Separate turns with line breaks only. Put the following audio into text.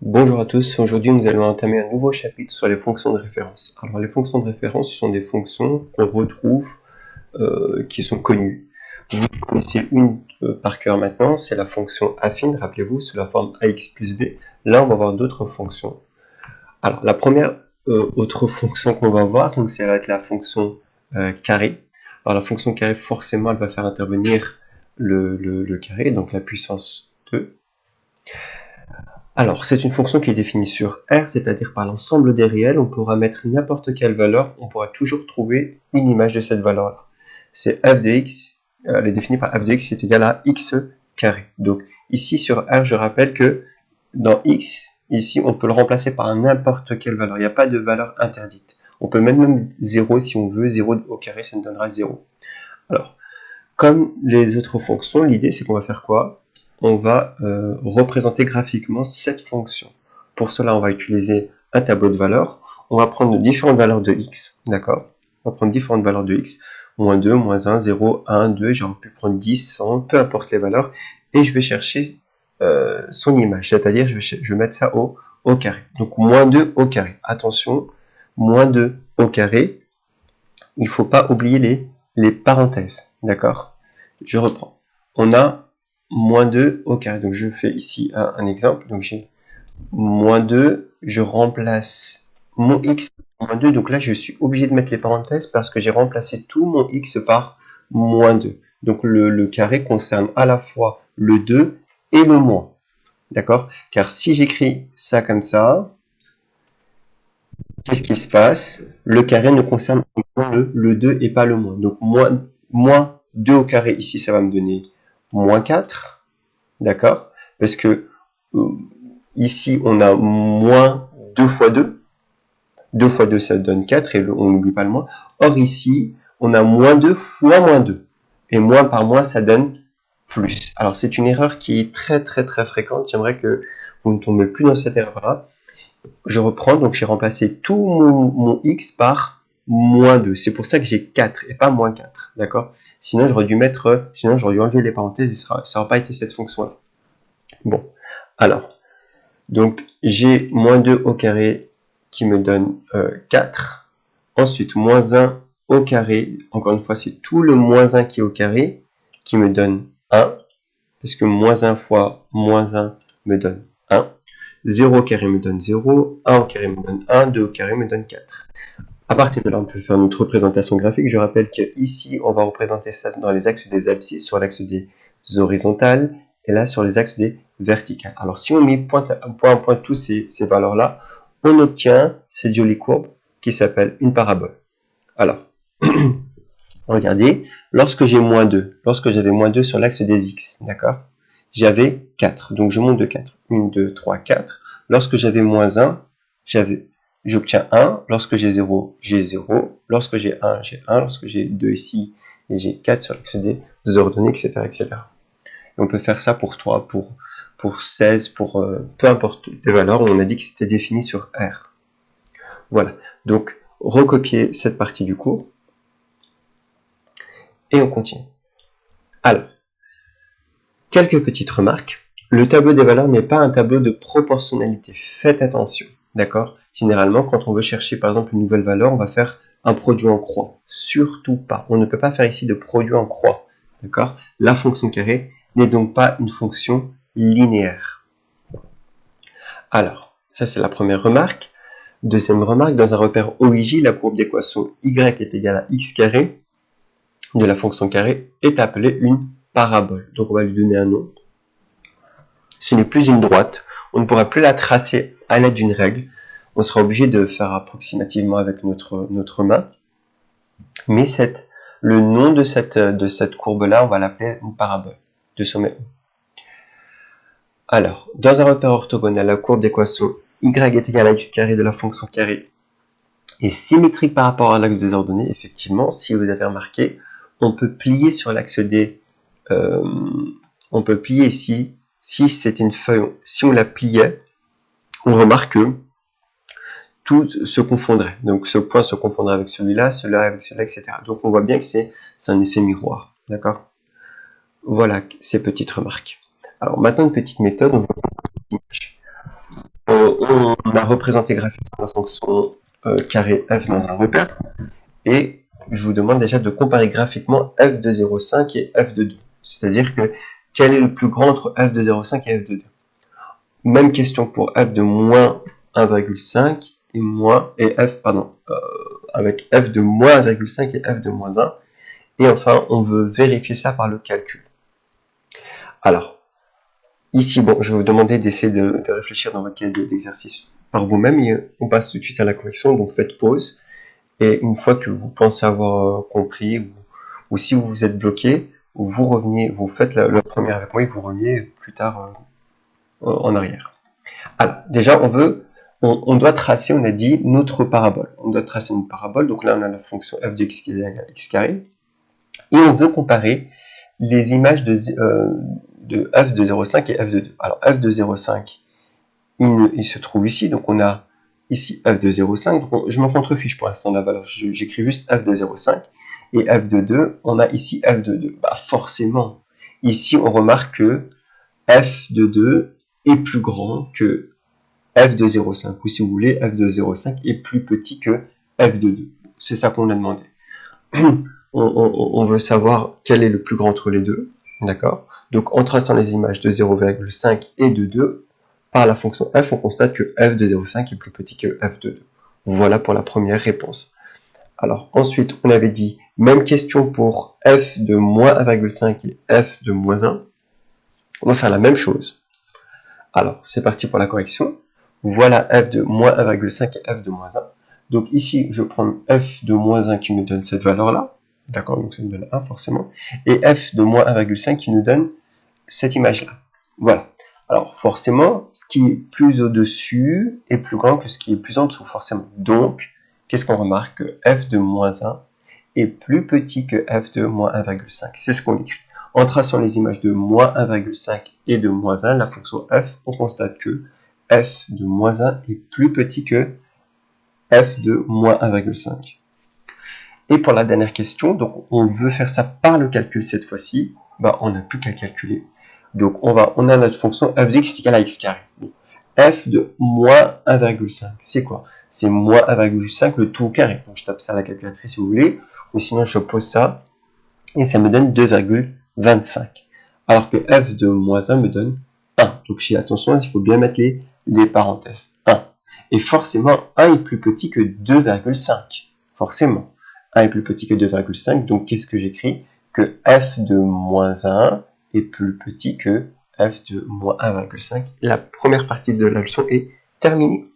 Bonjour à tous, aujourd'hui nous allons entamer un nouveau chapitre sur les fonctions de référence. Alors les fonctions de référence, ce sont des fonctions qu'on retrouve, qui sont connues. Vous connaissez une par cœur maintenant, c'est la fonction affine, rappelez-vous, sous la forme ax plus b. Là on va voir d'autres fonctions. Alors la première autre fonction qu'on va voir, donc ça va être la fonction carré. Alors la fonction carré, forcément elle va faire intervenir le carré, donc la puissance 2. Alors, c'est une fonction qui est définie sur R, c'est-à-dire par l'ensemble des réels. On pourra mettre n'importe quelle valeur, on pourra toujours trouver une image de cette valeur-là. C'est f de x, elle est définie par f de x est égal à x carré. Donc, ici sur R, je rappelle que dans x, ici, on peut le remplacer par n'importe quelle valeur. Il n'y a pas de valeur interdite. On peut même 0 si on veut, 0 au carré, ça nous donnera 0. Alors, comme les autres fonctions, l'idée c'est qu'on va faire quoi? On va représenter graphiquement cette fonction. Pour cela, on va utiliser un tableau de valeurs. On va prendre différentes valeurs de x, d'accord? On va prendre différentes valeurs de x, moins 2, moins 1, 0, 1, 2, j'aurais pu prendre 10, 100, peu importe les valeurs, et je vais chercher son image, c'est-à-dire je vais mettre ça au carré. Donc moins 2 au carré. Attention, moins 2 au carré, il ne faut pas oublier les parenthèses, d'accord? Je reprends. On a moins 2 au carré. Donc je fais ici un exemple. Donc j'ai moins 2, je remplace mon x par moins 2. Donc là, je suis obligé de mettre les parenthèses parce que j'ai remplacé tout mon x par moins 2. Donc le carré concerne à la fois le 2 et le moins. D'accord? Car si j'écris ça comme ça, qu'est-ce qui se passe? Le carré ne concerne le 2 et pas le moins. Donc moins 2 au carré, ici, ça va me donner moins 4. D'accord? Parce que ici, on a moins 2 fois 2. 2 fois 2, ça donne 4 et on n'oublie pas le moins. Or, ici, on a moins 2 fois moins 2. Et moins par moins, ça donne plus. Alors, c'est une erreur qui est très fréquente. J'aimerais que vous ne tombez plus dans cette erreur-là. Je reprends, donc j'ai remplacé tout mon x par moins 2. C'est pour ça que j'ai 4 et pas moins 4. D'accord? Sinon, j'aurais dû enlever les parenthèses et ça n'aurait pas été cette fonction-là. Bon, alors, donc j'ai moins 2 au carré qui me donne 4. Ensuite, moins 1 au carré. Encore une fois, c'est tout le moins 1 qui est au carré qui me donne 1. Parce que moins 1 fois moins 1 me donne 1. 0 au carré me donne 0, 1 au carré me donne 1, 2 au carré me donne 4. À partir de là, on peut faire notre représentation graphique. Je rappelle qu'ici, on va représenter ça dans les axes des abscisses, sur l'axe des horizontales, et là, sur les axes des verticales. Alors, si on met point à point tous ces valeurs-là, on obtient cette jolie courbe qui s'appelle une parabole. Alors, regardez, lorsque j'ai moins 2, lorsque j'avais moins 2 sur l'axe des x, d'accord, j'avais 4. Donc, je monte de 4. 1, 2, 3, 4. Lorsque j'avais moins 1, j'obtiens 1. Lorsque j'ai 0, j'ai 0. Lorsque j'ai 1, j'ai 1. Lorsque j'ai 2 ici, et j'ai 4 sur l'axe des ordonnées, etc., etc. Et on peut faire ça pour 3, pour 16, pour peu importe les valeurs. On a dit que c'était défini sur R. Voilà. Donc, recopier cette partie du cours. Et on continue. Alors, quelques petites remarques. Le tableau des valeurs n'est pas un tableau de proportionnalité. Faites attention, d'accord? Généralement, quand on veut chercher par exemple une nouvelle valeur, on va faire un produit en croix. Surtout pas. On ne peut pas faire ici de produit en croix, d'accord? La fonction carré n'est donc pas une fonction linéaire. Alors, ça c'est la première remarque. Deuxième remarque, dans un repère OIJ, la courbe d'équation y est égale à x carré de la fonction carré est appelée une parabole. Donc on va lui donner un nom. Ce n'est plus une droite. On ne pourra plus la tracer à l'aide d'une règle. On sera obligé de faire approximativement avec notre main. Mais le nom de cette courbe-là, on va l'appeler une parabole de sommet. Alors, dans un repère orthogonal, la courbe d'équation y est égale à x carré de la fonction carré est symétrique par rapport à l'axe des ordonnées. Effectivement, si vous avez remarqué, on peut plier sur l'axe des... on peut plier ici. Si c'était une feuille, si on la pliait, on remarque que tout se confondrait. Donc ce point se confondrait avec celui-là, celui-là avec celui-là, etc. Donc on voit bien que c'est un effet miroir. D'accord? Voilà ces petites remarques. Alors maintenant une petite méthode. on a représenté graphiquement la fonction carré f dans un repère, et je vous demande déjà de comparer graphiquement f de 0,5 et f de 2. C'est-à-dire que quel est le plus grand entre f de 0,5 et f de 2. Même question pour f de moins 1,5 avec f de moins 1,5 et f de moins 1. Et enfin, on veut vérifier ça par le calcul. Alors, ici, bon, je vais vous demander d'essayer de réfléchir dans votre cahier d'exercice par vous-même, et on passe tout de suite à la correction, donc faites pause, et une fois que vous pensez avoir compris, ou si vous vous êtes bloqué, vous reveniez, vous faites la première avec moi et vous reveniez plus tard en arrière. Alors, déjà, on doit tracer, on a dit, notre parabole. On doit tracer une parabole, donc là, on a la fonction f de x égale x carré, et on veut comparer les images de f de 0,5 et f de 2. Alors, f de 0,5, il se trouve ici, donc on a ici f de 0,5, donc je m'en contrefiche pour l'instant de la valeur, j'écris juste f de 0,5, et f de 2, on a ici f de 2. Bah forcément, ici on remarque que f de 2 est plus grand que f de 0,5, ou si vous voulez, f de 0,5 est plus petit que f de 2. C'est ça qu'on a demandé. On veut savoir quel est le plus grand entre les deux, d'accord? Donc en traçant les images de 0,5 et de 2, par la fonction f, on constate que f de 0,5 est plus petit que f de 2. Voilà pour la première réponse. Alors ensuite, on avait dit, même question pour f de moins 1,5 et f de moins 1. On va faire la même chose. Alors, c'est parti pour la correction. Voilà f de moins 1,5 et f de moins 1. Donc ici, je prends f de moins 1 qui me donne cette valeur-là. D'accord, donc ça me donne 1 forcément. Et f de moins 1,5 qui nous donne cette image-là. Voilà. Alors forcément, ce qui est plus au-dessus est plus grand que ce qui est plus en dessous, forcément. Donc, qu'est-ce qu'on remarque? Que f de moins 1 est plus petit que f de moins 1,5. C'est ce qu'on écrit. En traçant les images de moins 1,5 et de moins 1, la fonction f, on constate que f de moins 1 est plus petit que f de moins 1,5. Et pour la dernière question, donc on veut faire ça par le calcul cette fois-ci, bah, on n'a plus qu'à calculer. Donc on a notre fonction f de x égale à x carré. Bon. F de moins 1,5, c'est quoi? C'est moins 1,5 le tout au carré. Donc je tape ça à la calculatrice si vous voulez, ou sinon je pose ça, et ça me donne 2,25. Alors que f de moins 1 me donne 1. Donc si attention, il faut bien mettre les parenthèses. 1. Et forcément, 1 est plus petit que 2,5. Forcément. 1 est plus petit que 2,5. Donc qu'est-ce que j'écris? Que f de moins 1 est plus petit que f de moins 1,5. La première partie de la leçon est terminée.